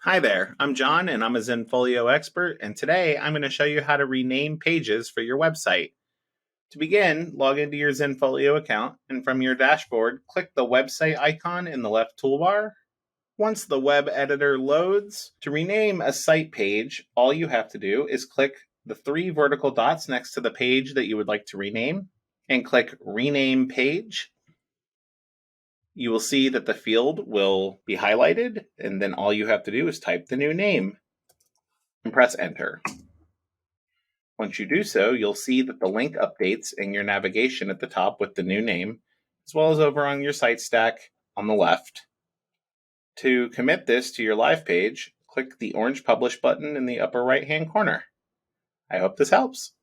Hi there, I'm John and I'm a Zenfolio expert, and today I'm going to show you how to rename pages for your website. To begin, log into your Zenfolio account and from your dashboard, click the website icon in the left toolbar. Once the web editor loads, to rename a site page, all you have to do is click the three vertical dots next to the page that you would like to rename and click Rename Page. You will see that the field will be highlighted, and then all you have to do is type the new name and press enter. Once you do so, you'll see that the link updates in your navigation at the top with the new name, as well as over on your site stack on the left. To commit this to your live page, click the orange Publish button in the upper right-hand corner. I hope this helps.